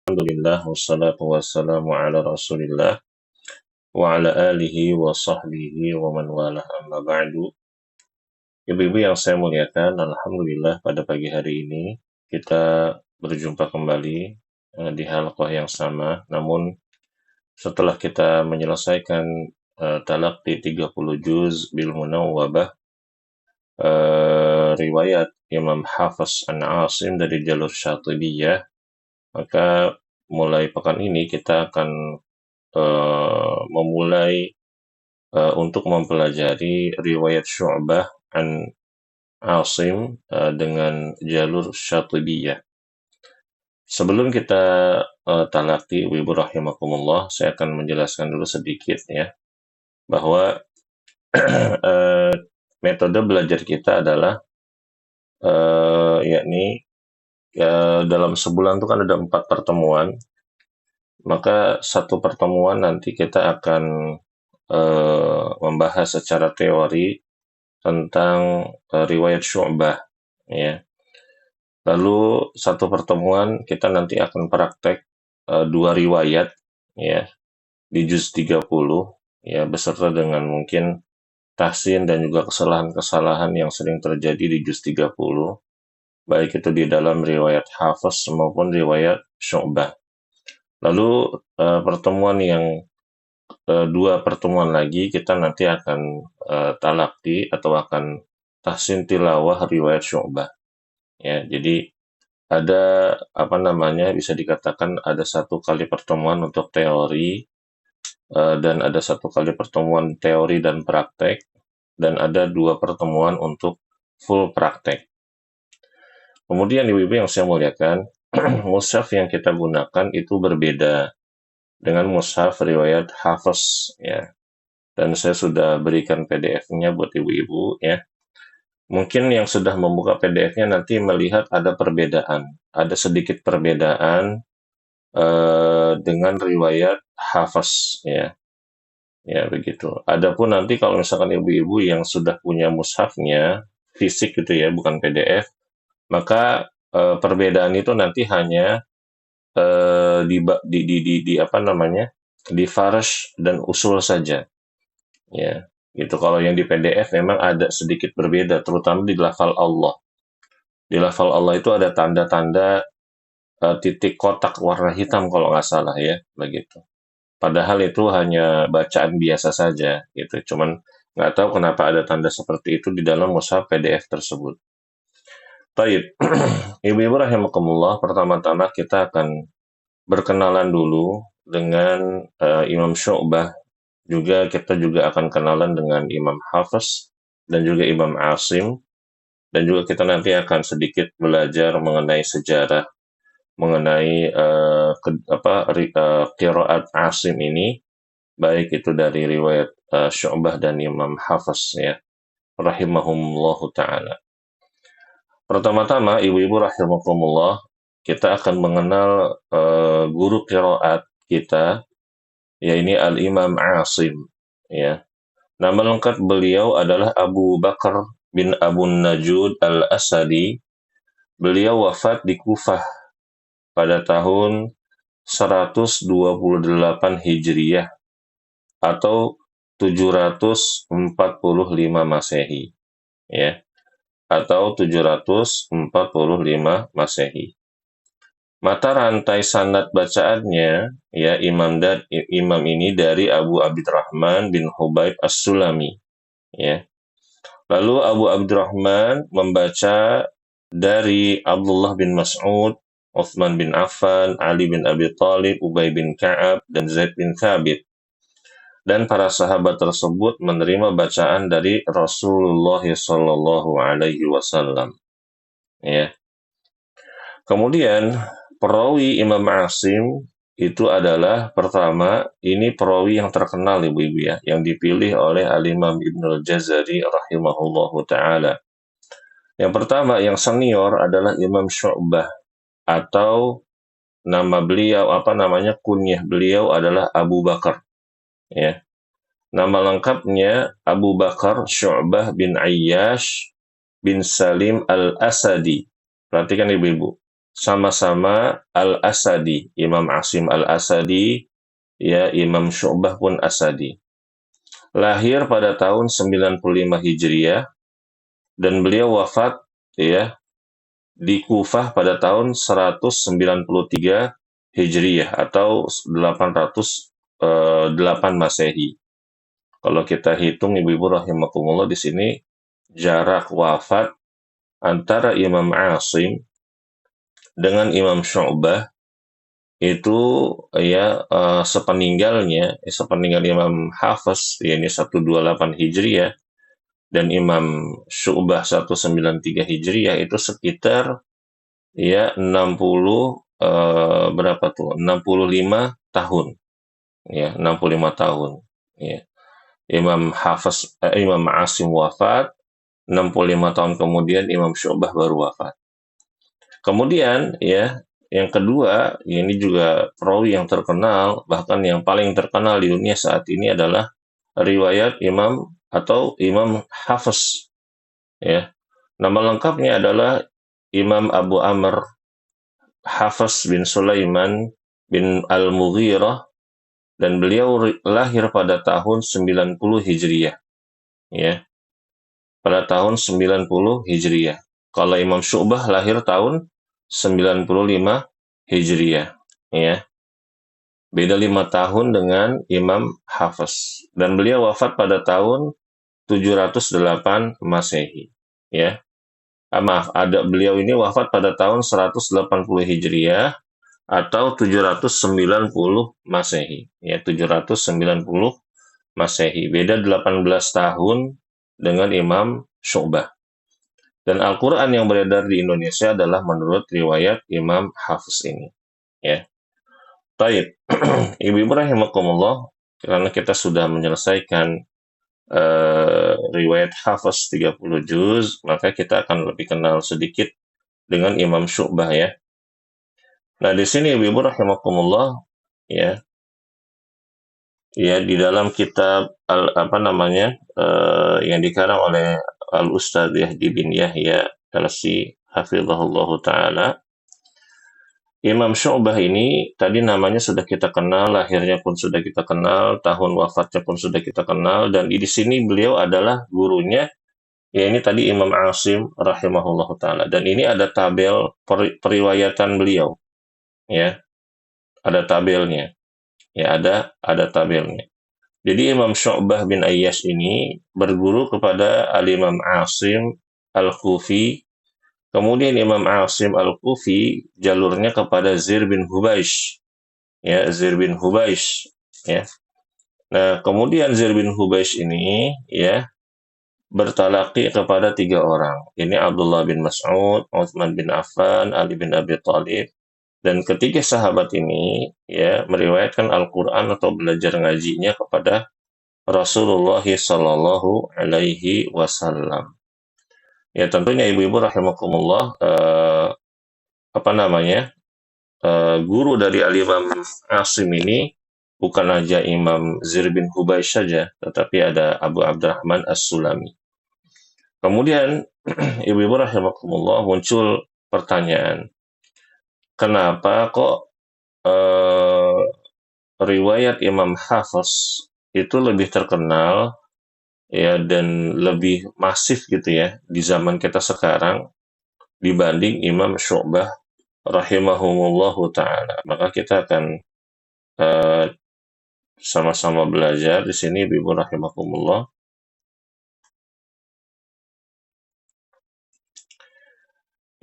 Alhamdulillah wassalatu wassalamu ala Rasulillah wa ala alihi wa sahbihi wa man wala amma ba'du. Ibu-ibu yang saya muliakan, alhamdulillah pada pagi hari ini kita berjumpa kembali di halqah yang sama. Namun setelah kita menyelesaikan talaqi 30 juz bil munawwabah, riwayat Imam Hafiz an Asim dari jalur Syatibiyah, maka mulai pekan ini kita akan memulai untuk mempelajari riwayat Syu'bah an Asim dengan jalur Syatibiyah. Sebelum kita talaki, Ibu rahimakumullah, saya akan menjelaskan dulu sedikit ya, bahwa metode belajar kita adalah yakni dalam sebulan itu kan ada 4 pertemuan, maka satu pertemuan nanti kita akan membahas secara teori tentang riwayat Syu'bah ya. Lalu satu pertemuan kita nanti akan praktek 2 riwayat ya di juz 30 ya, beserta dengan mungkin tahsin dan juga kesalahan-kesalahan yang sering terjadi di juz 30, baik itu di dalam riwayat Hafiz maupun riwayat Syu'bah. Lalu pertemuan yang 2 pertemuan lagi kita nanti akan talaki atau akan tahsin tilawah riwayat Syu'bah. Ya, jadi ada bisa dikatakan ada 1 kali pertemuan untuk teori dan ada 1 kali pertemuan teori dan praktek, dan ada 2 pertemuan untuk full praktek. Kemudian ibu-ibu yang saya muliakan, mushaf yang kita gunakan itu berbeda dengan mushaf riwayat Hafiz ya. Dan saya sudah berikan PDF-nya buat ibu-ibu ya. Mungkin yang sudah membuka PDF-nya nanti melihat ada perbedaan, ada sedikit perbedaan dengan riwayat Hafiz ya. Ya begitu. Adapun nanti kalau misalkan ibu-ibu yang sudah punya mushafnya fisik gitu ya, bukan PDF, maka perbedaan itu nanti hanya di farsh dan usul saja. Ya, gitu. Kalau yang di PDF memang ada sedikit berbeda, terutama di lafal Allah. Di lafal Allah itu ada tanda-tanda titik kotak warna hitam kalau nggak salah ya, begitu. Padahal itu hanya bacaan biasa saja, gitu. Cuman nggak tahu kenapa ada tanda seperti itu di dalam mushaf PDF tersebut. Baik, ibu-ibu rahimakumullah, pertama-tama kita akan berkenalan dulu dengan Imam Syu'bah. Juga kita juga akan kenalan dengan Imam Hafiz dan juga Imam Asim, dan juga kita nanti akan sedikit belajar mengenai sejarah mengenai qiraat Asim ini, baik itu dari riwayat Syu'bah dan Imam Hafiz ya, rahimahumullahu ta'ala. Pertama-tama ibu-ibu rahimakumullah, kita akan mengenal guru qiraat kita, yaitu Al-Imam Asim ya. Nama lengkap beliau adalah Abu Bakar bin Abu Najud Al-Asadi. Beliau wafat di Kufah pada tahun 128 Hijriyah atau 745 Masehi ya, atau 745 Masehi. Mata rantai sanad bacaannya ya, imam ini dari Abu Abdurrahman bin Hubaib As-Sulami ya. Lalu Abu Abdurrahman membaca dari Abdullah bin Mas'ud, Uthman bin Affan, Ali bin Abi Thalib, Ubay bin Ka'ab, dan Zaid bin Thabit. Dan para sahabat tersebut menerima bacaan dari Rasulullah sallallahu alaihi wasallam ya. Kemudian perawi Imam Asim itu adalah, pertama, ini perawi yang terkenal ibu-ibu ya, yang dipilih oleh Al-Imam Ibnul Jazari rahimahullahu ta'ala. Yang pertama, yang senior adalah Imam Syu'bah, atau nama beliau, kunyah beliau adalah Abu Bakar ya. Nama lengkapnya Abu Bakar Syu'bah bin Ayyash bin Salim Al-Asadi. Perhatikan ibu-ibu, sama-sama Al-Asadi, Imam Asim Al-Asadi, ya Imam Syu'bah pun Asadi. Lahir pada tahun 95 Hijriah dan beliau wafat ya di Kufah pada tahun 193 Hijriah atau 808 Masehi. Kalau kita hitung ibu-ibu rahimakumullah di sini jarak wafat antara Imam Asim dengan Imam Syu'bah itu ya sepeninggal Imam Hafiz yakni 128 Hijriah dan Imam Syu'bah 193 Hijriah itu sekitar ya 60 berapa tuh? 65 tahun. Ya, 65 tahun. Ya. Imam Asim wafat 65 tahun kemudian Imam Syu'bah baru wafat. Kemudian ya, yang kedua, ini juga perawi yang terkenal, bahkan yang paling terkenal di dunia saat ini adalah riwayat Imam atau Imam Hafiz ya. Nama lengkapnya adalah Imam Abu Amr Hafiz bin Sulaiman bin Al-Mughirah dan beliau lahir pada tahun 90 Hijriah ya. Pada tahun 90 Hijriah. Kalau Imam Syu'bah lahir tahun 95 Hijriah ya. Beda 5 tahun dengan Imam Hafiz dan beliau wafat pada tahun 708 Masehi ya. Maaf, beliau ini wafat pada tahun 180 Hijriah atau 790 Masehi. Ya, 790 Masehi. Beda 18 tahun dengan Imam Syu'bah. Dan Al-Quran yang beredar di Indonesia adalah menurut riwayat Imam Hafiz ini. Ya. Taib. Ibu-ibu rahimakumullah, karena kita sudah menyelesaikan riwayat Hafiz 30 juz, maka kita akan lebih kenal sedikit dengan Imam Syu'bah ya. Nah, di sini ibu-ibu rahimakumullah ya. Ya, di dalam kitab yang dikarang oleh Al-Ustadz Yahdi bin Yahya Kalsi hafizahullah taala. Imam Syu'bah ini tadi namanya sudah kita kenal, lahirnya pun sudah kita kenal, tahun wafatnya pun sudah kita kenal, dan di sini beliau adalah gurunya, ya ini tadi Imam Asim rahimahullah taala. Dan ini ada tabel periwayatan beliau, ya, ada tabelnya, ya ada tabelnya. Jadi Imam Syu'bah bin Ayyash ini berguru kepada Al-Imam Asim Al-Kufi. Kemudian Imam Asim Al-Kufi jalurnya kepada Zir bin Hubaish. Ya, Zir bin Hubaish. Ya. Nah, kemudian Zir bin Hubaish ini ya bertalaki kepada 3 orang. Ini Abdullah bin Mas'ud, Utsman bin Affan, Ali bin Abi Thalib. Dan ketiga sahabat ini ya meriwayatkan Al-Quran atau belajar ngajinya kepada Rasulullah Shallallahu Alaihi Wasallam. Ya tentunya ibu-ibu rahimakumullah guru dari Al-Imam Asim ini bukan aja Imam Zir bin Hubaish saja, tetapi ada Abu Abdurrahman As-Sulami. Kemudian ibu-ibu rahimakumullah muncul pertanyaan, kenapa kok riwayat Imam Hafiz itu lebih terkenal ya dan lebih masif gitu ya di zaman kita sekarang dibanding Imam Syu'bah rahimahumullahu taala. Maka kita akan sama-sama belajar di sini Ibu rahimakumullah.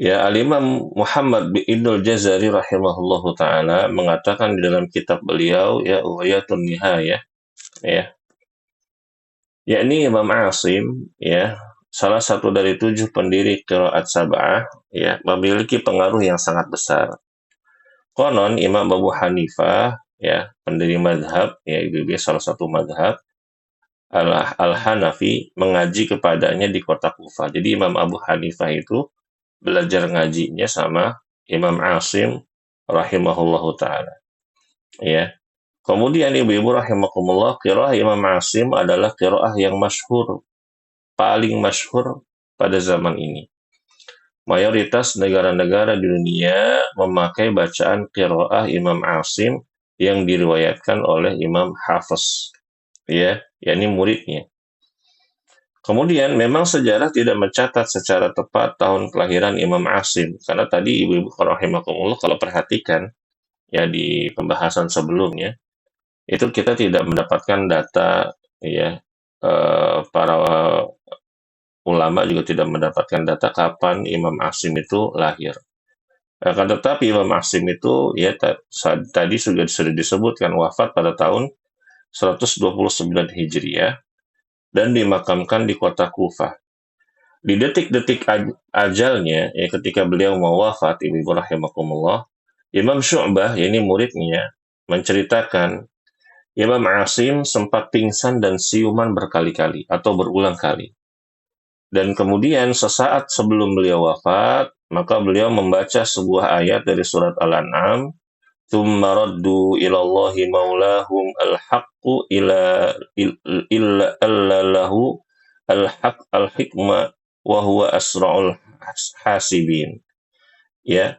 Ya, Al-Imam Muhammad bin Ibnul Jazari rahimahullahu taala mengatakan di dalam kitab beliau ya Uhayatun Nihayah ya. Yakni Imam Asim ya, salah satu dari 7 pendiri qiraat sab'ah ya, memiliki pengaruh yang sangat besar. Konon Imam Abu Hanifah ya, pendiri madhab ya, itu salah satu madhab Al-Hanafi mengaji kepadanya di kota Kufah. Jadi Imam Abu Hanifah itu belajar ngajinya sama Imam Asim rahimahullahu taala. Ya. Kemudian ibu-ibu rahimakumullah, qiraah Imam Asim adalah qiraah yang masyhur, paling masyhur pada zaman ini. mayoritas negara-negara di dunia memakai bacaan qiraah Imam Asim yang diriwayatkan oleh Imam Hafiz, ya, yakni muridnya. Kemudian memang sejarah tidak mencatat secara tepat tahun kelahiran Imam Asim, karena tadi ibu-ibu rahimakumullah kalau perhatikan ya di pembahasan sebelumnya itu kita tidak mendapatkan data, ya, para ulama juga tidak mendapatkan data kapan Imam Asim itu lahir. Akan tetapi Imam Asim itu ya tadi sudah disebutkan wafat pada tahun 129 Hijriah dan dimakamkan di kota Kufah. Di detik-detik ajalnya, ya ketika beliau mau wafat, ibu rahimakumullah, Imam Syu'bah, ya ini muridnya, menceritakan Imam Asim sempat pingsan dan siuman berkali-kali atau berulang kali. Dan kemudian sesaat sebelum beliau wafat, maka beliau membaca sebuah ayat dari surat Al-An'am, "Tsumma raddu ilallahi maulahum al-haqqu illa lahu al-haq al-hikmah wa huwa asra'ul hasibin." Ya,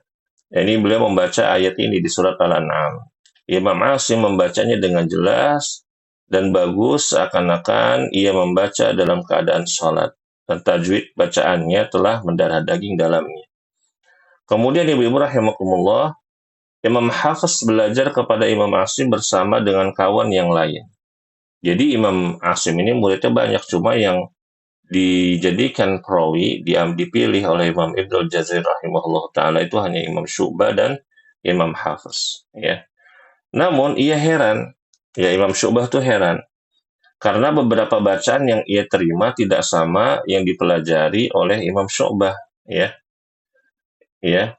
ini beliau membaca ayat ini di surat Al-An'am. Imam Asim membacanya dengan jelas dan bagus seakan-akan ia membaca dalam keadaan sholat. Dan tajwid bacaannya telah mendarah daging dalamnya. Kemudian ibu-ibu rahimakumullah, Imam Hafiz belajar kepada Imam Asim bersama dengan kawan yang lain. Jadi Imam Asim ini muridnya banyak, cuma yang dijadikan perawi, dipilih oleh Imam Ibnul Jazari rahimahullah ta'ala itu hanya Imam Syu'bah dan Imam Hafiz. Ya. Namun ia heran, ya Imam Syu'bah tuh heran, karena beberapa bacaan yang ia terima tidak sama yang dipelajari oleh Imam Syu'bah, ya. Ya.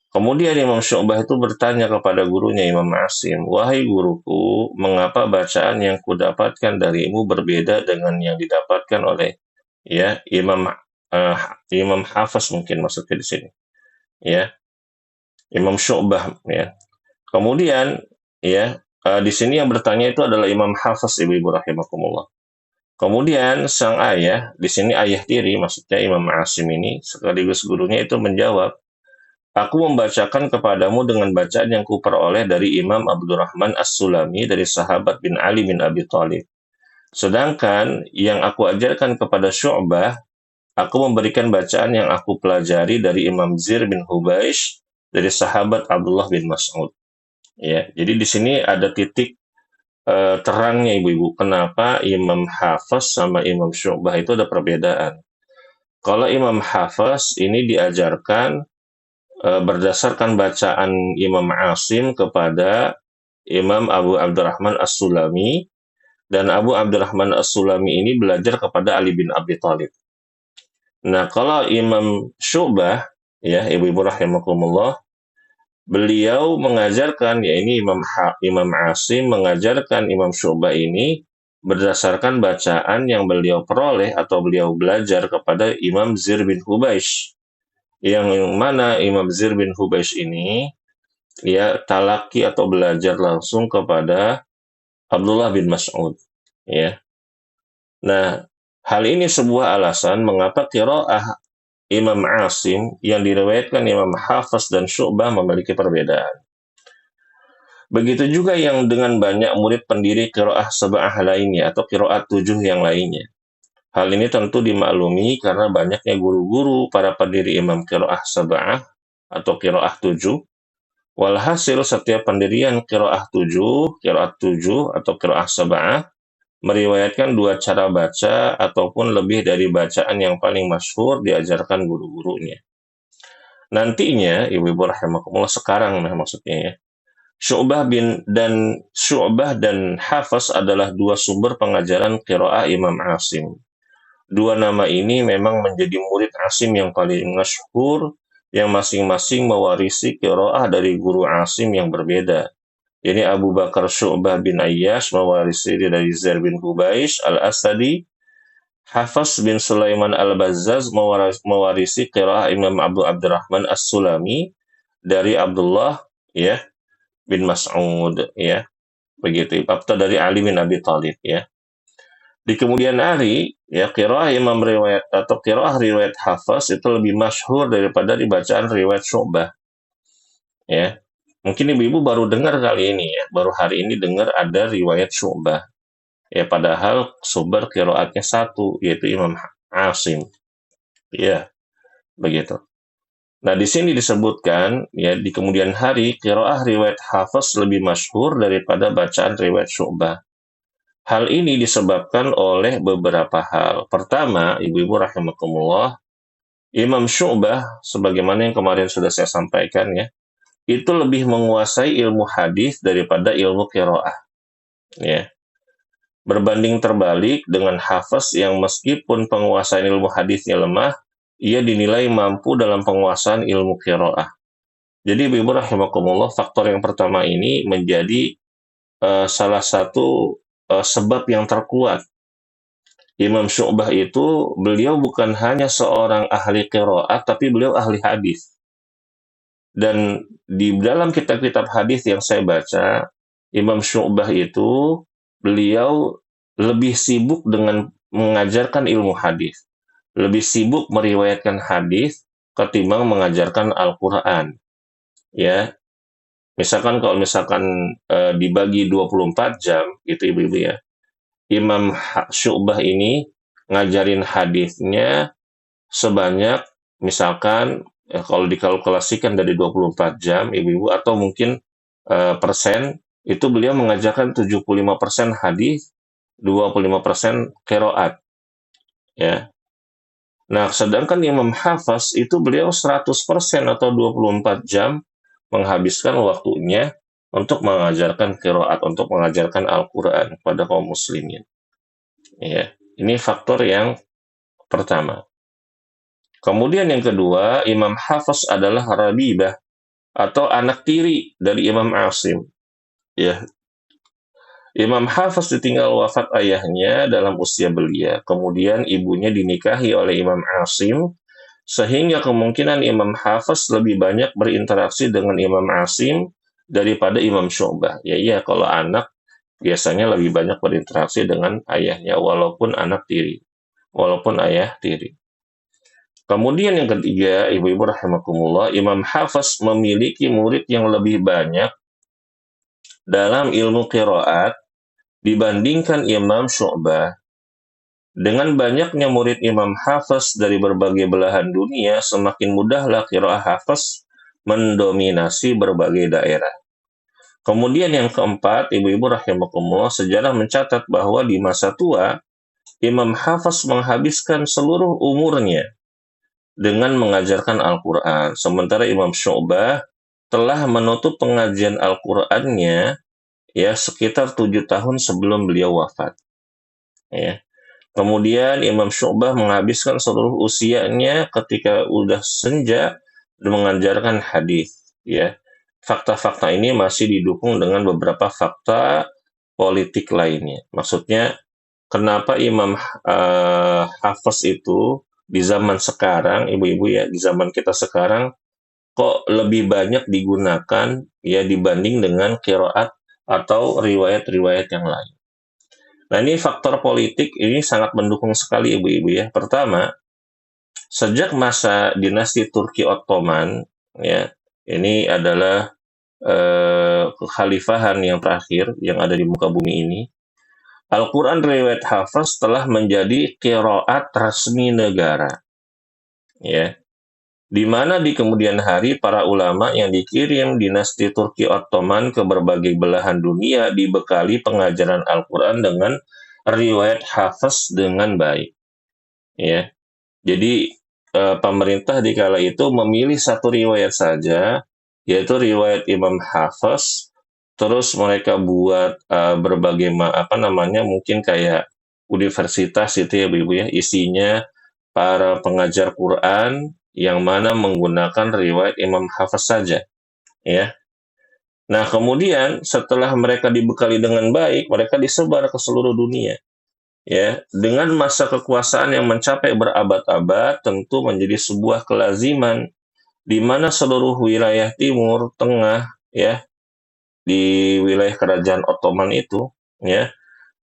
Kemudian Imam Syu'bah itu bertanya kepada gurunya Imam Asim, "Wahai guruku, mengapa bacaan yang kudapatkan darimu berbeda dengan yang didapatkan oleh ya Imam Hafiz mungkin maksudnya di sini, ya, Imam Syu'bah ya." Kemudian ya di sini yang bertanya itu adalah Imam Hafiz, ibu-ibu rahimakumullah. Kemudian sang ayah, di sini ayah tiri, maksudnya Imam Asim ini, sekaligus gurunya itu menjawab, "Aku membacakan kepadamu dengan bacaan yang kuperoleh dari Imam Abdurrahman As-Sulami dari sahabat bin Ali bin Abi Thalib. Sedangkan yang aku ajarkan kepada Syu'bah, aku memberikan bacaan yang aku pelajari dari Imam Zir bin Hubaish dari sahabat Abdullah bin Mas'ud." Ya, jadi di sini ada titik terangnya ibu-ibu, kenapa Imam Hafiz sama Imam Syu'bah itu ada perbedaan. Kalau Imam Hafiz ini diajarkan berdasarkan bacaan Imam Asim kepada Imam Abu Abdurrahman As-Sulami, dan Abu Abdurrahman As-Sulami ini belajar kepada Ali bin Abi Thalib. Nah, kalau Imam Syu'bah, ya ibu-ibu rahimakumullah, beliau mengajarkan, ya ini Imam Asim mengajarkan Imam Syu'bah ini berdasarkan bacaan yang beliau peroleh atau beliau belajar kepada Imam Zir bin Hubaish. Yang mana Imam Zir bin Hubaish ini ya talaki atau belajar langsung kepada Abdullah bin Mas'ud. Ya. Nah, hal ini sebuah alasan mengapa qiraah Imam Asim yang diriwayatkan Imam Hafiz dan Syu'bah memiliki perbedaan. Begitu juga yang dengan banyak murid pendiri qiraah sab'ah lainnya atau qiraat 7 yang lainnya. Hal ini tentu dimaklumi karena banyaknya guru-guru para pendiri imam qiraah sab'ah atau qiraah 7. Walhasil setiap pendirian qiraat 7 atau qiraah sab'ah meriwayatkan dua cara baca ataupun lebih dari bacaan yang paling masyhur diajarkan guru-gurunya. Nantinya, ibu-ibu rahimakumullah, sekarang maksudnya ya, Syu'bah dan Hafiz adalah dua sumber pengajaran qiraah Imam Asim. Dua nama ini memang menjadi murid Asim yang paling masyhur, yang masing-masing mewarisi qiraah dari guru Asim yang berbeda. Jadi Abu Bakar Syu'bah bin Ayyash mewarisi dari Zair bin Hubaish al-Asadi. Hafiz bin Sulaiman al-Bazzaz mewarisi qiraah Imam Abu Abdurrahman As-Sulami dari Abdullah ya bin Mas'ud, ya begitu, atau dari Ali bin Abi Thalib, ya. Di kemudian hari, ya qiraah imam riwayat atau qiraah riwayat Hafs itu lebih masyhur daripada di bacaan riwayat Syu'bah, ya. Mungkin ibu-ibu baru dengar kali ini ya, baru hari ini dengar ada riwayat Syu'bah. Ya padahal sumber qiraatnya satu, yaitu Imam Asim. Ya, begitu. Nah, di sini disebutkan ya di kemudian hari qiraah riwayat Hafs lebih masyhur daripada bacaan riwayat Syu'bah. Hal ini disebabkan oleh beberapa hal. Pertama, ibu-ibu rahimakumullah, Imam Syu'bah sebagaimana yang kemarin sudah saya sampaikan ya, itu lebih menguasai ilmu hadis daripada ilmu qiraah, ya. Berbanding terbalik dengan Hafs yang meskipun penguasaan ilmu hadisnya lemah, ia dinilai mampu dalam penguasaan ilmu qiraah. Jadi ibu rahimakumullah, faktor yang pertama ini menjadi salah satu sebab yang terkuat. Imam Syu'bah itu beliau bukan hanya seorang ahli qiraat, tapi beliau ahli hadis. Dan di dalam kitab-kitab hadis yang saya baca, Imam Syu'bah itu beliau lebih sibuk dengan mengajarkan ilmu hadis, lebih sibuk meriwayatkan hadis ketimbang mengajarkan Al-Qur'an. Ya, misalkan kalau misalkan dibagi 24 jam gitu ibu-ibu ya. Imam Syu'bah ini ngajarin hadisnya sebanyak misalkan kalau dikalkulasikan dari 24 jam ibu-ibu atau mungkin persen itu beliau mengajarkan 75% hadis, 25% qiraat ya. Nah, sedangkan Imam Hafs itu beliau 100% atau 24 jam menghabiskan waktunya untuk mengajarkan qiraat, untuk mengajarkan Al-Qur'an kepada kaum muslimin. Ya, ini faktor yang pertama. Kemudian yang kedua, Imam Hafs adalah Rabibah atau anak tiri dari Imam Asim. Ya, Imam Hafs ditinggal wafat ayahnya dalam usia belia. Kemudian ibunya dinikahi oleh Imam Asim, sehingga kemungkinan Imam Hafs lebih banyak berinteraksi dengan Imam Asim daripada Imam Syu'bah. Ya iya, kalau anak biasanya lebih banyak berinteraksi dengan ayahnya, walaupun anak tiri, walaupun ayah tiri. Kemudian yang ketiga, ibu-ibu rahimakumullah, Imam Hafs memiliki murid yang lebih banyak dalam ilmu qiraat dibandingkan Imam Syu'bah. Dengan banyaknya murid Imam Hafs dari berbagai belahan dunia, semakin mudahlah qiraah Hafs mendominasi berbagai daerah. Kemudian yang keempat, ibu-ibu rahimakumullah, sejarah mencatat bahwa di masa tua, Imam Hafs menghabiskan seluruh umurnya dengan mengajarkan Al-Quran. Sementara Imam Syu'bah telah menutup pengajian Al-Qurannya ya sekitar 7 tahun sebelum beliau wafat. Ya. Kemudian Imam Syu'bah menghabiskan seluruh usianya ketika udah senja mengajarkan hadis. Ya, fakta-fakta ini masih didukung dengan beberapa fakta politik lainnya. Maksudnya, kenapa Imam Hafs itu di zaman sekarang, ibu-ibu ya, di zaman kita sekarang kok lebih banyak digunakan ya dibanding dengan qiraat atau riwayat-riwayat yang lain. Nah, ini faktor politik ini sangat mendukung sekali ibu-ibu ya. Pertama, sejak masa dinasti Turki Ottoman ya, ini adalah kekhalifahan yang terakhir yang ada di muka bumi ini. Al-Quran riwayat Hafs telah menjadi qiraat resmi negara. Ya, di mana di kemudian hari para ulama yang dikirim dinasti Turki Ottoman ke berbagai belahan dunia dibekali pengajaran Al-Quran dengan riwayat Hafs dengan baik. Ya, jadi pemerintah di kala itu memilih satu riwayat saja, yaitu riwayat Imam Hafs. Terus mereka buat berbagai mungkin kayak universitas itu ya ibu ya, isinya para pengajar Quran yang mana menggunakan riwayat Imam Hafs saja, ya. Nah, kemudian setelah mereka dibekali dengan baik, mereka disebar ke seluruh dunia. Ya, dengan masa kekuasaan yang mencapai berabad-abad, tentu menjadi sebuah kelaziman di mana seluruh wilayah Timur Tengah, ya, di wilayah kerajaan Ottoman itu, ya,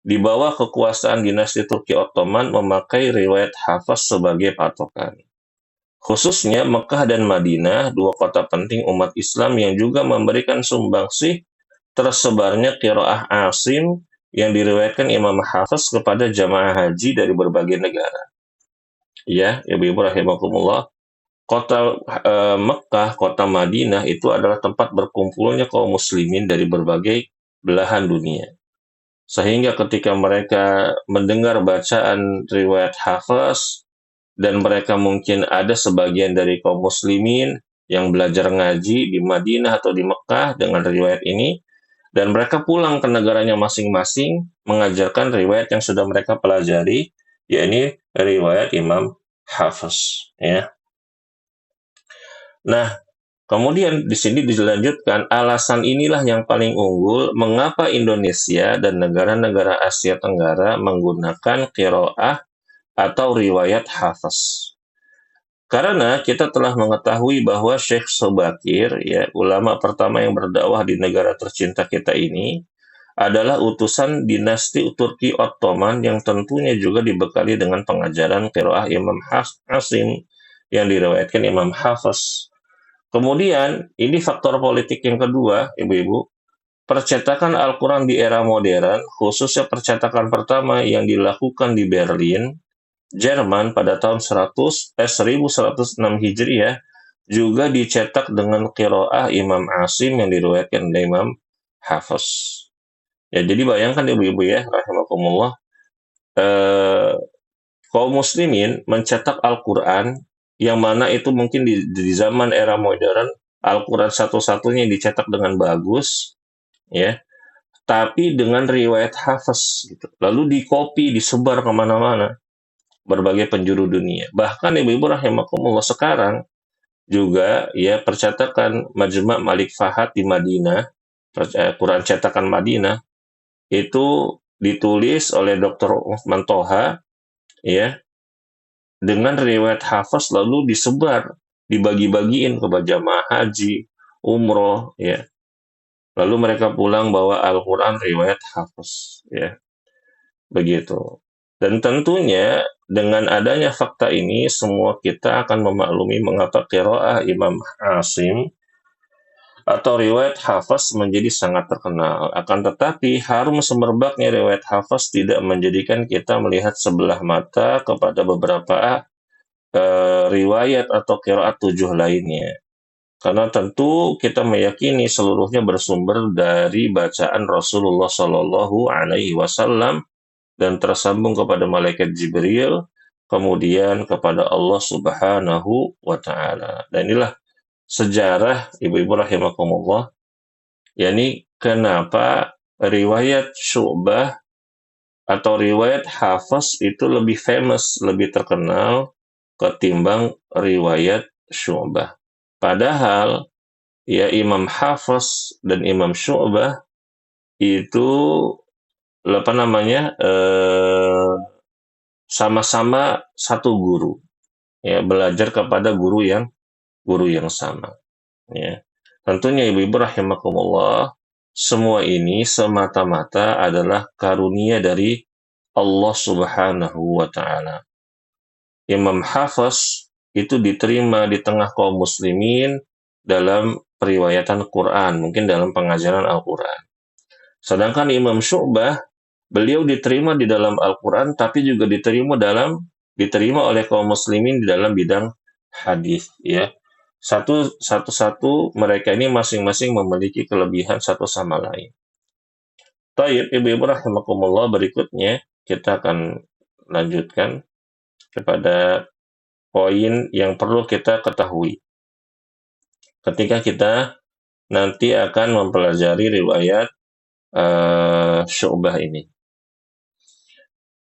di bawah kekuasaan dinasti Turki Ottoman memakai riwayat Hafs sebagai patokan. Khususnya Mekah dan Madinah, dua kota penting umat Islam yang juga memberikan sumbangsih tersebarnya qiraah Asim yang diriwayatkan Imam Hafs kepada jamaah haji dari berbagai negara. Ya, ibu-ibu rahimakumullah. Kota Mekah, kota Madinah itu adalah tempat berkumpulnya kaum muslimin dari berbagai belahan dunia. Sehingga ketika mereka mendengar bacaan riwayat Hafs dan mereka mungkin ada sebagian dari kaum muslimin yang belajar ngaji di Madinah atau di Mekah dengan riwayat ini, dan mereka pulang ke negaranya masing-masing mengajarkan riwayat yang sudah mereka pelajari, yakni riwayat Imam Hafs, ya. Nah, kemudian di sini dilanjutkan, alasan inilah yang paling unggul mengapa Indonesia dan negara-negara Asia Tenggara menggunakan qiraah atau riwayat Hafs. Karena kita telah mengetahui bahwa Syekh Sobakir, ya, ulama pertama yang berdakwah di negara tercinta kita ini, adalah utusan dinasti Turki Ottoman yang tentunya juga dibekali dengan pengajaran qiraah Imam Asim yang diriwayatkan Imam Hafs. Kemudian, ini faktor politik yang kedua, ibu-ibu. Percetakan Al-Quran di era modern, khususnya percetakan pertama yang dilakukan di Berlin, Jerman pada tahun 1106 Hijriah, juga dicetak dengan qiraah Imam Asim yang diriwayatkan oleh Imam Hafs. Ya, jadi bayangkan ibu-ibu ya, rahimakumullah, kaum muslimin mencetak Al-Quran yang mana itu mungkin di zaman era modern Al-Quran satu-satunya yang dicetak dengan bagus, ya, tapi dengan riwayat Hafs, gitu. Lalu dikopi, disebar kemana-mana, berbagai penjuru dunia. Bahkan ibu-ibu rahimakumullah sekarang juga ya percetakan Majma' Malik Fahad di Madinah, Quran cetakan Madinah itu ditulis oleh Dr. Uthman Toha, ya, dengan riwayat Hafs lalu disebar, dibagi-bagiin ke jamaah haji, umroh, ya. Lalu mereka pulang bawa Al-Quran riwayat Hafs, ya. Begitu. Dan tentunya dengan adanya fakta ini, semua kita akan memaklumi mengapa qiraah Imam Asim atau riwayat Hafs menjadi sangat terkenal. Akan tetapi, harum semerbaknya riwayat Hafs tidak menjadikan kita melihat sebelah mata kepada beberapa riwayat atau qiraat 7 lainnya. Karena tentu kita meyakini seluruhnya bersumber dari bacaan Rasulullah Shallallahu Alaihi Wasallam dan tersambung kepada malaikat Jibril, kemudian kepada Allah Subhanahu wa Ta'ala. Dan inilah sejarah ibu-ibu rahimakumullah, yakni kenapa riwayat Syu'bah atau riwayat Hafs itu lebih famous, lebih terkenal ketimbang riwayat Syu'bah. Padahal ya Imam Hafs dan Imam Syu'bah itu apa namanya sama-sama satu guru, ya, belajar kepada guru yang sama, ya. Tentunya ibu-ibu rahimakumullah, semua ini semata-mata adalah karunia dari Allah Subhanahu wa Ta'ala. Imam Hafs itu diterima di tengah kaum muslimin dalam periwayatan Quran, mungkin dalam pengajaran Al-Quran. Sedangkan Imam Syu'bah, beliau diterima di dalam Al-Quran, tapi juga diterima oleh kaum muslimin di dalam bidang hadis, ya. Satu mereka ini masing-masing memiliki kelebihan satu sama lain. Taib, ibu-ibu rahimakumullah, berikutnya kita akan lanjutkan kepada poin yang perlu kita ketahui ketika kita nanti akan mempelajari riwayat Syu'bah ini.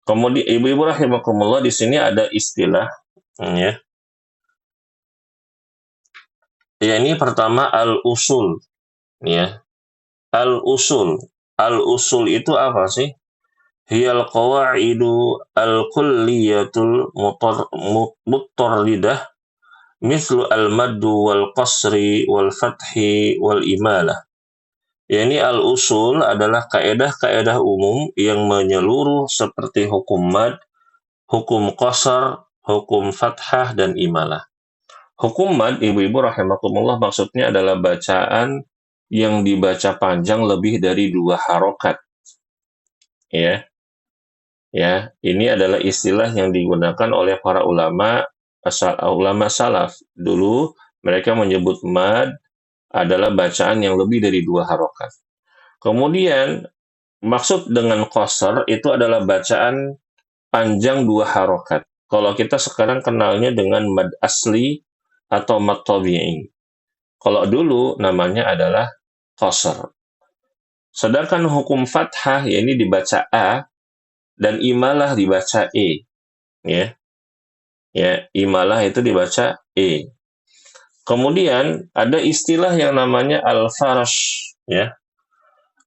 Kemudian ibu-ibu rahimakumullah, di sini ada istilah, ya. Ya, ini pertama al-usul, ya. Al-usul. Al-usul itu apa sih? Hiyal qawa'idu al-kulliyatul mutarridah mislu al-maddu wal qasri wal fathi wal imalah. Ini al-usul adalah kaedah-kaedah umum yang menyeluruh seperti hukum mad, hukum qasar, hukum fathah, dan imalah. Hukum mad, ibu-ibu rahimakumullah, maksudnya adalah bacaan yang dibaca panjang lebih dari 2 harokat. Ya, ya, ini adalah istilah yang digunakan oleh para ulama salaf. Dulu mereka menyebut mad adalah bacaan yang lebih dari 2 harokat. Kemudian maksud dengan qasar itu adalah bacaan panjang 2 harokat. Kalau kita sekarang kenalnya dengan mad asli atau mad tabi'i. Kalau dulu namanya adalah qasar. Sedangkan hukum fathah, ya ini dibaca A, dan imalah dibaca E. Ya, ya, imalah itu dibaca E. Kemudian ada istilah yang namanya al-farash. Ya,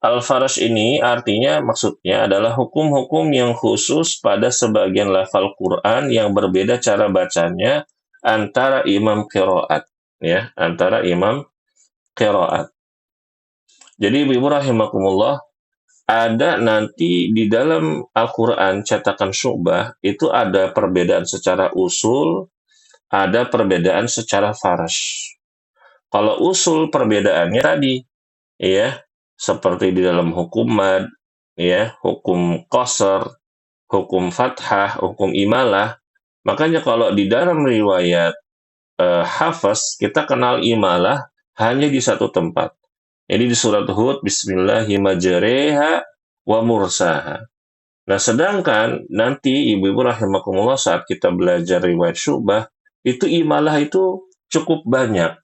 al-farash ini artinya maksudnya adalah hukum-hukum yang khusus pada sebagian lafal Quran yang berbeda cara bacanya antara imam qiraat, ya, antara imam qiraat. Jadi ibu rahimakumullah, ada nanti di dalam Al-Qur'an cetakan Syu'bah itu ada perbedaan secara usul, ada perbedaan secara farash. Kalau usul perbedaannya tadi, ya, seperti di dalam hukum mad, ya, hukum qasar, hukum fathah, hukum imalah. Makanya kalau di dalam riwayat Hafs, kita kenal imalah hanya di satu tempat. Ini di surat Hud, Bismillahirrahmanirrahim wa mursaha. Nah, sedangkan nanti ibu-ibu rahimakumullah saat kita belajar riwayat Syu'bah, itu imalah itu cukup banyak.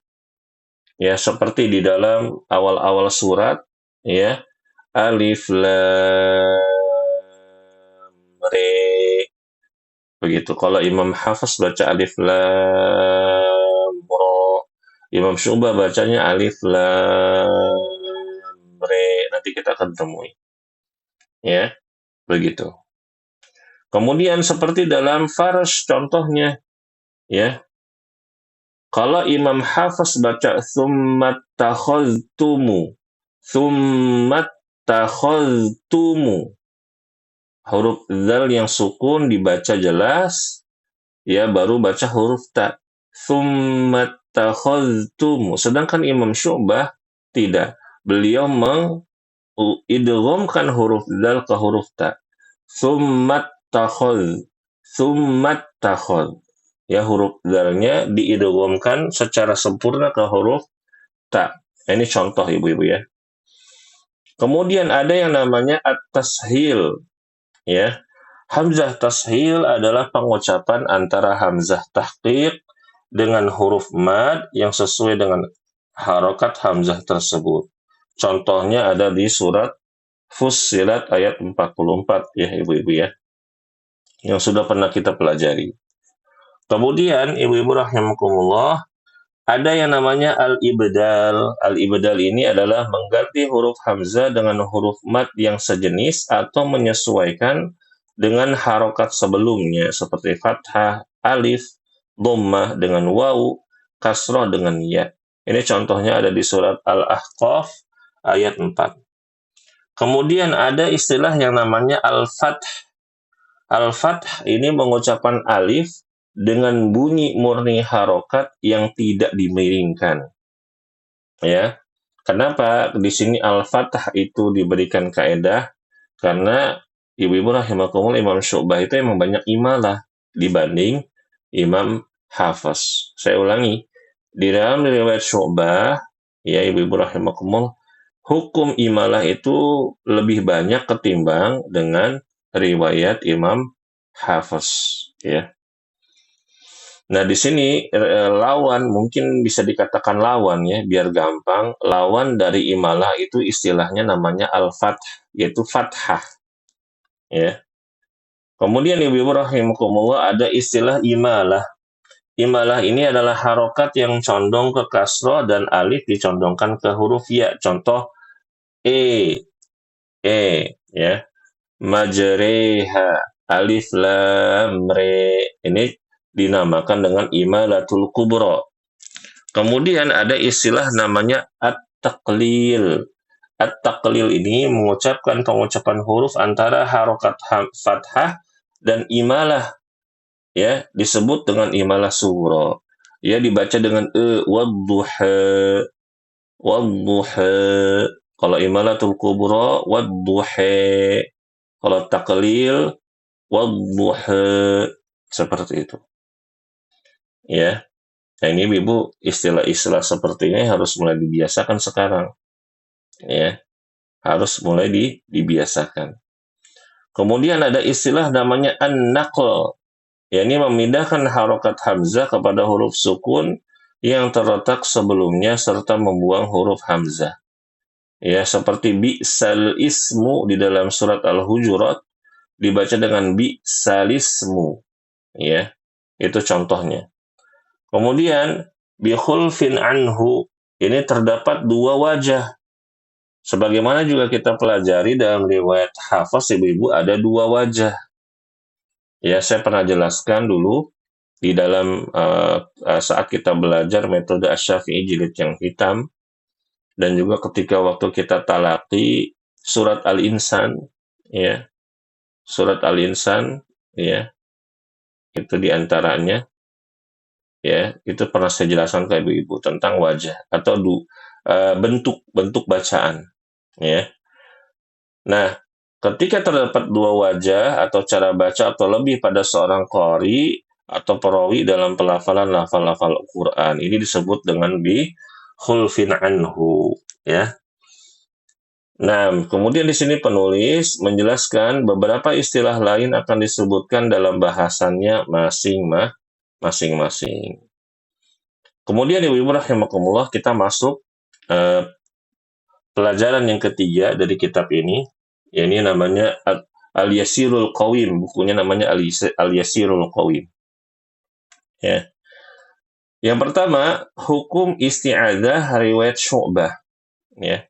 Ya, seperti di dalam awal-awal surat, ya, alif lam re. Begitu. Kalau Imam Hafiz baca alif lam ro, Imam Syu'bah bacanya alif lam re. Nanti kita akan temui. Ya, begitu. Kemudian seperti dalam farash contohnya, ya. Kalau Imam Hafiz baca tsummat takhaztumu, huruf zal yang sukun dibaca jelas, ya, baru baca huruf ta. Tsummat takhaztumu. Sedangkan Imam Syu'bah tidak. Beliau mengidghamkan huruf zal ke huruf ta. Tsummat takhaz. Ya, huruf zalnya diidghamkan secara sempurna ke huruf ta. Ini contoh ibu-ibu ya. Kemudian ada yang namanya at-tashil. Ya. Hamzah tashil adalah pengucapan antara hamzah tahqiq dengan huruf mad yang sesuai dengan harokat hamzah tersebut. Contohnya ada di surat Fussilat ayat 44 ya ibu-ibu ya, yang sudah pernah kita pelajari. Kemudian ibu-ibu rahimakumullah, ada yang namanya al-ibdal. Al-ibdal ini adalah mengganti huruf hamzah dengan huruf mad yang sejenis atau menyesuaikan dengan harokat sebelumnya seperti fathah, alif, dhammah dengan waw, kasrah dengan ya. Ini contohnya ada di surat Al-Ahqaf ayat 4. Kemudian ada istilah yang namanya al-fath. Al-fath ini mengucapkan alif dengan bunyi murni harokat yang tidak dimiringkan. Ya, kenapa di sini al-fath itu diberikan kaedah? Karena ibu-ibu rahimakumullah, Imam Syu'bah itu emang banyak imalah dibanding Imam Hafiz. Saya ulangi, di dalam riwayat Syu'bah, ya ibu-ibu rahimakumullah, hukum imalah itu lebih banyak ketimbang dengan riwayat Imam Hafiz. Ya. Nah, di sini lawan, mungkin bisa dikatakan lawan ya, biar gampang. Lawan dari imalah itu istilahnya namanya al-fath, yaitu fathah. Ya. Kemudian ibu-ibu rahimakumullah, ada istilah imalah. Imalah ini adalah harokat yang condong ke kasroh dan alif dicondongkan ke huruf ya. Contoh e, ya. Majreha, alif lam re. Ini dinamakan dengan imalatul kubro. Kemudian ada istilah namanya at-taqlil. at-taqlil ini mengucapkan pengucapan huruf antara harokat fathah dan imalah, ya, disebut dengan imalah sughra. Ya, dibaca dengan wadduha, wadduha. Kalau imalatul kubra wadduha. Kalau taqlil wadduha, seperti itu. Ya. Nah, ini Ibu, istilah-istilah seperti ini harus mulai dibiasakan sekarang. Ya, harus mulai dibiasakan. Kemudian ada istilah namanya an-naql. Ya, ini memindahkan harokat hamzah kepada huruf sukun yang terletak sebelumnya serta membuang huruf hamzah. Ya, seperti bi'sal ismu di dalam surat Al-Hujurat dibaca dengan bi'salismu. Ya, itu contohnya. Kemudian bi khulfin anhu, ini terdapat dua wajah. Sebagaimana juga kita pelajari dalam riwayat Hafs, ibu-ibu, ada dua wajah. Ya, saya pernah jelaskan dulu di dalam saat kita belajar metode Asy-Syafi'i jilid yang hitam, dan juga ketika waktu kita talaqi surat Al-Insan, ya, surat Al-Insan, ya, itu diantaranya, ya, itu pernah saya jelaskan ke ibu-ibu tentang wajah atau bentuk bacaan, ya. Nah, ketika terdapat dua wajah atau cara baca atau lebih pada seorang qari atau perawi dalam pelafalan lafal-lafal Quran, ini disebut dengan bi khulfin anhu, ya. Nah, kemudian di sini penulis menjelaskan beberapa istilah lain akan disebutkan dalam bahasannya masing-masing. Kemudian ibu-ibu rahimakumullah, kita masuk pelajaran yang ketiga dari kitab ini. Ini namanya Al-Yasirul Qawim, bukunya namanya Al-Yasirul Qawim. Ya. Yang pertama, hukum isti'adzah riwayat Syu'bah. Ya.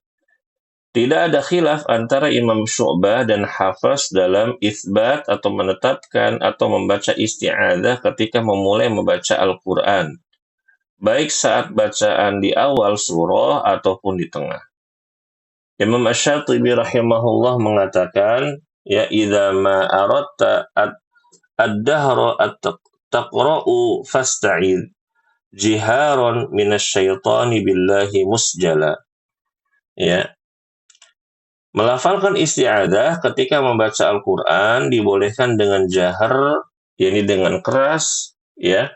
Tidak ada khilaf antara Imam Syu'bah dan Hafs dalam isbat atau menetapkan atau membaca isti'adzah ketika memulai membaca Al-Quran, baik saat bacaan di awal surah ataupun di tengah. Imam Asy-Syatibi rahimahullah mengatakan, ya, idza ma aradta ad-dahra at-taqra'u fasta'id jiharan minasyaitani billahi musjala. Ya. Melafalkan isti'adzah ketika membaca Al-Quran dibolehkan dengan jahar, yakni dengan keras, ya,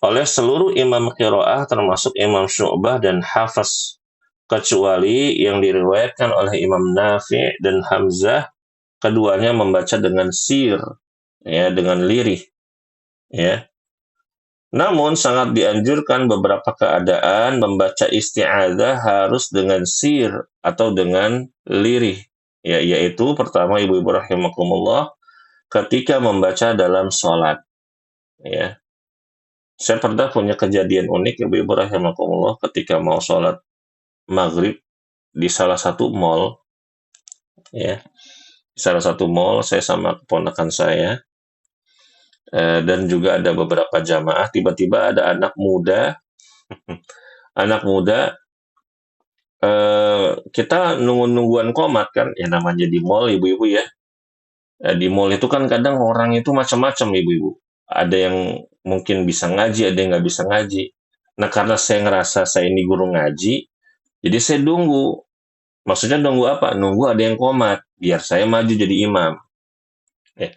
oleh seluruh imam qiraah termasuk Imam Syu'bah dan Hafs, kecuali yang diriwayatkan oleh Imam Nafi' dan Hamzah, keduanya membaca dengan sir, ya, dengan lirih, ya. Namun sangat dianjurkan beberapa keadaan membaca isti'adzah harus dengan sir atau dengan lirih, ya, yaitu pertama, ibu-ibu rahimakumullah, ketika membaca dalam sholat, ya. Saya pernah punya kejadian unik, ibu-ibu rahimakumullah, ketika mau sholat maghrib di salah satu mall, ya, di salah satu mall, saya sama keponakan saya, dan juga ada beberapa jamaah, tiba-tiba ada anak muda, kita nungguan komat kan, ya, namanya di mall, ibu-ibu, ya. Di mall itu kan kadang orang itu macam-macam, ibu-ibu. Ada yang mungkin bisa ngaji, ada yang nggak bisa ngaji. Nah, karena saya ngerasa saya ini guru ngaji, jadi saya nunggu. Maksudnya nunggu apa? Nunggu ada yang komat, biar saya maju jadi imam. Ya.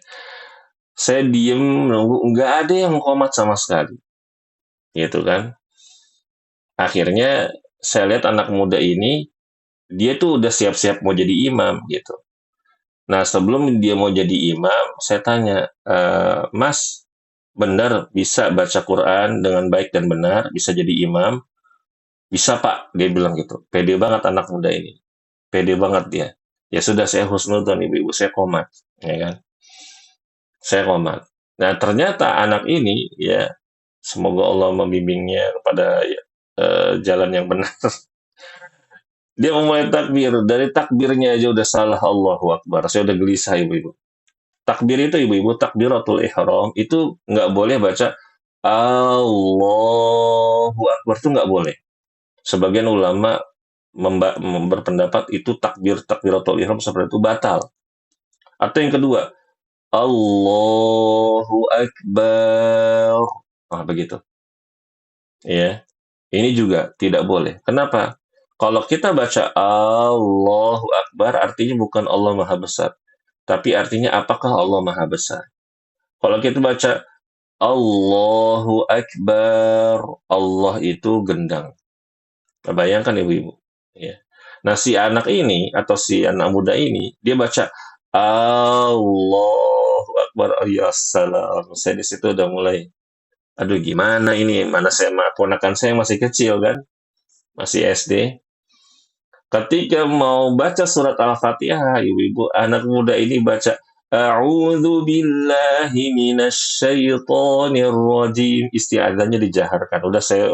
Saya diem nunggu, nggak ada yang komat sama sekali, gitu kan. Akhirnya saya lihat anak muda ini, dia tuh udah siap-siap mau jadi imam, gitu. Nah, sebelum dia mau jadi imam, saya tanya, Mas, benar bisa baca Quran dengan baik dan benar, bisa jadi imam? Bisa, Pak, dia bilang gitu. Pede banget anak muda ini, pede banget dia. Ya sudah, saya husnudzon, ibu-ibu, saya komat, ya kan. Saya komat. Nah, ternyata anak ini, ya, semoga Allah membimbingnya kepada jalan yang benar. Dia memulai takbir, dari takbirnya aja udah salah, Allahu Akbar. Saya udah gelisah, ibu-ibu. Takbir itu, ibu-ibu, takbiratul ihram, itu nggak boleh baca Allahu Akbar, itu nggak boleh. Sebagian ulama berpendapat itu takbiratul ihram seperti itu batal. Atau yang kedua, Allahu Akbar. Begitu. Ya. Ini juga tidak boleh. Kenapa? Kalau kita baca Allahu Akbar artinya bukan Allah Maha Besar, tapi artinya apakah Allah Maha Besar. Kalau kita baca Allahu Akbar, Allah itu gendang. Bayangkan ibu-ibu. Ya. Nah, si anak ini atau si anak muda ini dia baca Allahu Akbar. Oh ya salam. Saya di situ udah mulai, aduh gimana ini? Mana saya ponakan saya masih kecil kan? Masih SD. Ketika mau baca surat Al-Fatihah, ibu-ibu anak muda ini baca A'udzu billahi minasyaitonir rajim. Isti'adzahnya dijaharkan. Udah saya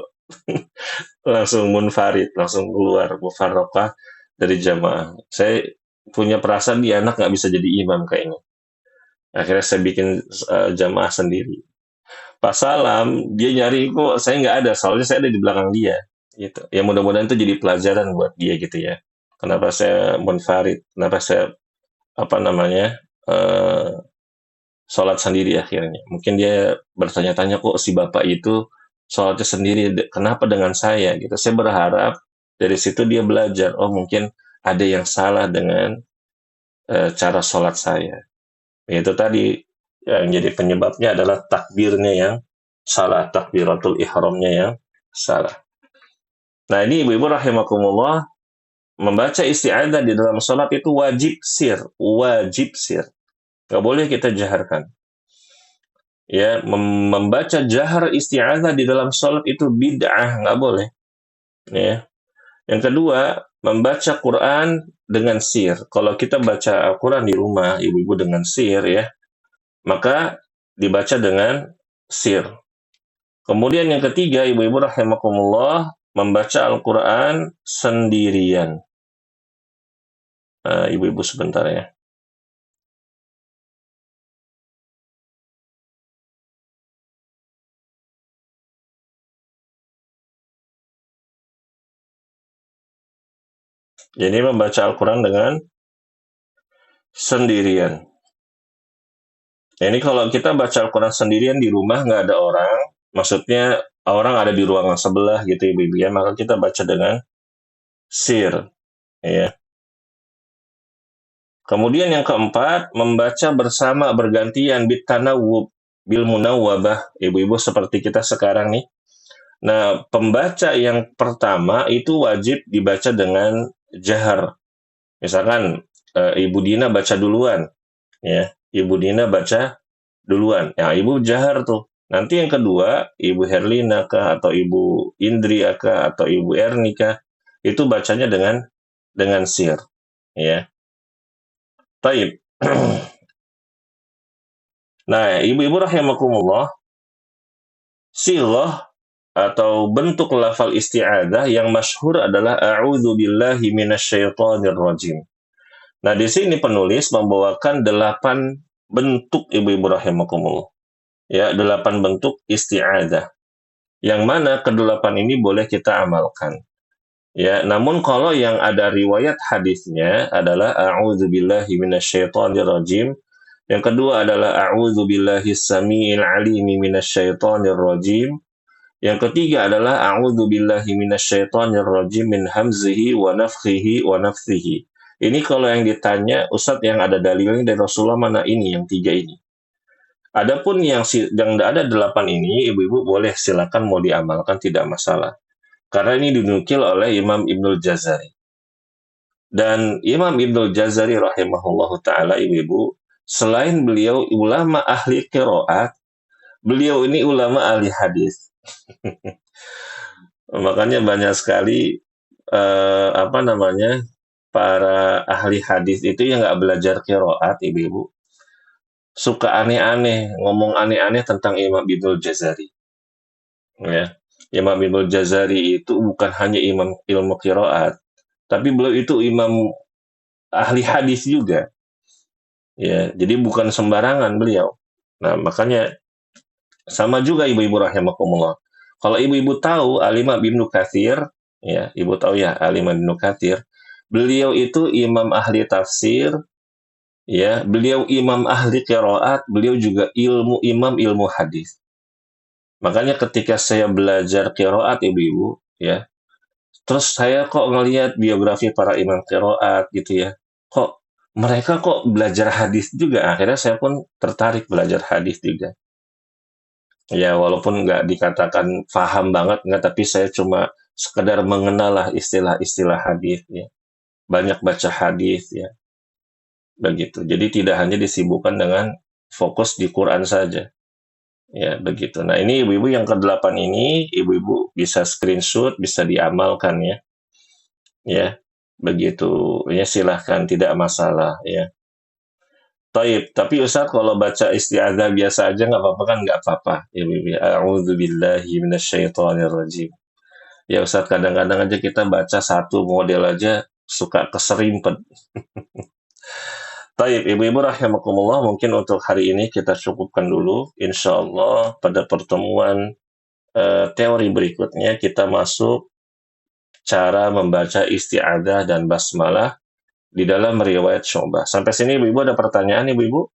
langsung munfarid, langsung keluar mufarraqah dari jamaah. Saya punya perasaan dia anak nggak bisa jadi imam kayaknya. Akhirnya saya bikin jamaah sendiri. Pas salam, dia nyari kok saya nggak ada, soalnya saya ada di belakang dia. Gitu. Ya mudah-mudahan itu jadi pelajaran buat dia gitu ya. Kenapa saya munfarid? Kenapa saya apa namanya sholat sendiri akhirnya? Mungkin dia bertanya-tanya kok si bapak itu sholatnya sendiri. Kenapa dengan saya? Gitu. Saya berharap dari situ dia belajar. Oh mungkin ada yang salah dengan cara sholat saya. Itu tadi yang jadi penyebabnya adalah takbirnya yang salah, takbiratul ihramnya yang salah. Nah ini ibu-ibu rahimakumullah, membaca isti'adzah di dalam sholat itu wajib sir, nggak boleh kita jaharkan. Ya, membaca jahar isti'adzah di dalam sholat itu bid'ah, nggak boleh. Ya. Yang kedua, membaca Quran dengan sir. Kalau kita baca Al-Quran di rumah, ibu-ibu dengan sir ya, maka dibaca dengan sir. Kemudian yang ketiga, ibu-ibu rahimakumullah, membaca Al-Quran sendirian. Ibu-ibu sebentar ya. Jadi membaca Al-Quran dengan sendirian. Ini kalau kita baca Al-Quran sendirian di rumah, nggak ada orang, maksudnya orang ada di ruangan sebelah gitu ibu-ibu ya, maka kita baca dengan sir. Ya. Kemudian yang keempat, membaca bersama bergantian bitanawub, bil munawwabah, ibu-ibu seperti kita sekarang nih. Nah, pembaca yang pertama itu wajib dibaca dengan jahar. Misalkan Ibu Dina baca duluan, ya. Ibu Dina baca duluan. Ya, Ibu jahar tuh. Nanti yang kedua, Ibu Herlina kah atau Ibu Indria kah atau Ibu Ernika itu bacanya dengan sir, ya. Taib. Nah, ibu-ibu rahimakumullah, silah atau bentuk lafal isti'adzah yang masyhur adalah a'udzu billahi minasyaitonir rajim. Nah, di sini penulis membawakan 8 bentuk ibu-ibu rahimakumullah. Ya, 8 bentuk isti'adzah. Yang mana kedelapan ini boleh kita amalkan. Ya, namun kalau yang ada riwayat hadisnya adalah a'udzu billahi minasyaitonir rajim. Yang kedua adalah a'udzu billahi samiil alimi minasyaitonir rajim. Yang ketiga adalah a'udzu billahi minasyaitonir rajim min hamzihi wa nafthihi wa nafthihi. Ini kalau yang ditanya, Ustadz yang ada dalilnya dari Rasulullah mana ini yang 3 ini. Adapun yang ada 8 ini, ibu-ibu boleh silakan mau diamalkan tidak masalah. Karena ini dinukil oleh Imam Ibnul Jazari. Dan Imam Ibnul Jazari rahimahullahu ta'ala, ibu-ibu, selain beliau ulama ahli qiraat, beliau ini ulama ahli hadis. Makanya banyak sekali para ahli hadis itu yang nggak belajar qiraat, ibu-ibu, suka aneh-aneh, ngomong aneh-aneh tentang Imam Ibnul Jazari. Ya. Imam Ibnul Jazari itu bukan hanya imam ilmu qiraat, tapi beliau itu imam ahli hadis juga. Ya, jadi bukan sembarangan beliau. Nah, makanya sama juga ibu-ibu rahimakumullah. Kalau ibu-ibu tahu Al-Imam Ibnu Katsir ya, Ibu tahu ya Al-Imam Ibnu Katsir. Beliau itu imam ahli tafsir, ya, beliau imam ahli qiraat, beliau juga imam ilmu hadis. Makanya ketika saya belajar qiraat Ibu-ibu, ya, terus saya kok ngelihat biografi para imam qiraat gitu ya. Kok mereka kok belajar hadis juga. Akhirnya saya pun tertarik belajar hadis juga. Ya, walaupun nggak dikatakan paham banget, nggak, tapi saya cuma sekedar mengenal lah istilah-istilah hadis ya. Banyak baca hadis ya, begitu. Jadi tidak hanya disibukkan dengan fokus di Quran saja. Ya, begitu. Nah, ini ibu-ibu yang ke-8 ini, ibu-ibu bisa screenshot, bisa diamalkan ya. Ya, begitu. Ya, silahkan, tidak masalah ya. Taib, tapi Ustaz kalau baca isti'adzah biasa aja nggak apa-apa kan? Nggak apa-apa. Ibu-ibu, a'udzu billahi minasyaitonir rajim. Ya Ustaz, kadang-kadang aja kita baca satu model aja suka keserimpet. Taib, ibu-ibu rahimakumullah, mungkin untuk hari ini kita cukupkan dulu. Insya Allah pada pertemuan teori berikutnya kita masuk cara membaca isti'adzah dan basmalah di dalam riwayat Syu'bah. Sampai sini ibu-ibu ada pertanyaan ibu-ibu?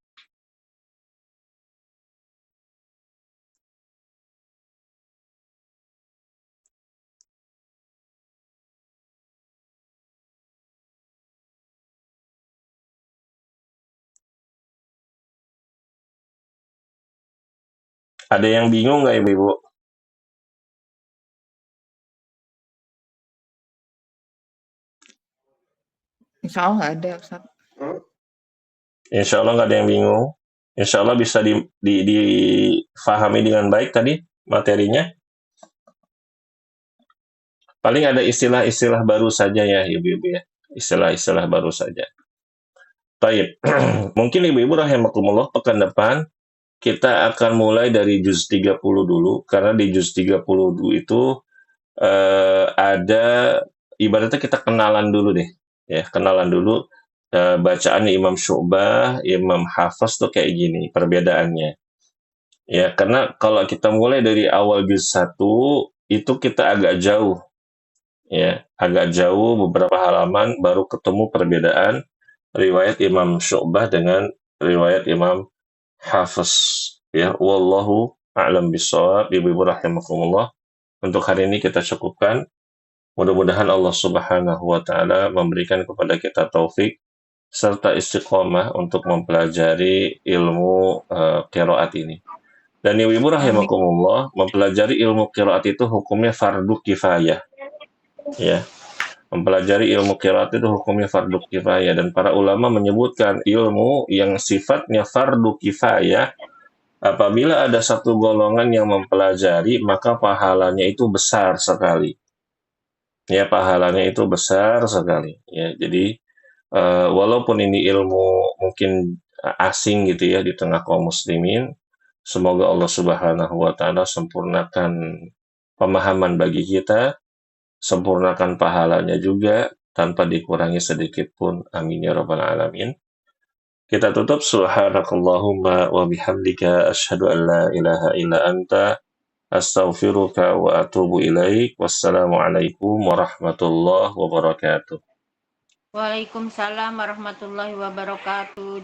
Ada yang bingung nggak ibu-ibu? Insya Allah nggak ada, Ustaz. Insya Allah nggak ada yang bingung. Insya Allah bisa difahami dengan baik tadi materinya. Paling ada istilah-istilah baru saja ya ibu-ibu ya. Istilah-istilah baru saja. Baik, mungkin ibu-ibu rahimakumullah pekan depan kita akan mulai dari juz 30 dulu, karena di juz 30 dulu itu ada ibaratnya kita kenalan dulu deh, ya kenalan dulu bacaan Imam Syu'bah, Imam Hafs tuh kayak gini perbedaannya. Ya, karena kalau kita mulai dari awal juz 1 itu kita agak jauh, ya agak jauh beberapa halaman baru ketemu perbedaan riwayat Imam Syu'bah dengan riwayat Imam Hafiz ya, wallahu a'lam bishawab. Ibu-ibu rahimakumullah, untuk hari ini kita cukupkan. Mudah-mudahan Allah Subhanahu wa taala memberikan kepada kita taufik serta istiqomah untuk mempelajari ilmu qiraat ini. Dan ibu-ibu Amin. rahimakumullah, mempelajari ilmu qiraat itu hukumnya fardu kifayah ya. Mempelajari ilmu qiraat itu hukumnya fardu kifayah, dan para ulama menyebutkan ilmu yang sifatnya fardu kifayah, apabila ada satu golongan yang mempelajari, maka pahalanya itu besar sekali. Ya, pahalanya itu besar sekali. Ya, jadi walaupun ini ilmu mungkin asing gitu ya di tengah kaum muslimin, semoga Allah Subhanahu wa taala sempurnakan pemahaman bagi kita, sempurnakan pahalanya juga tanpa dikurangi sedikit pun. Amin ya rabbal alamin. Kita tutup subhanakallahumma wa bihamdika asyhadu an la ilaha illa anta astaghfiruka wa atubu ilaik. Wassalamualaikum warahmatullahi wabarakatuh. Waalaikumsalam warahmatullahi wabarakatuh.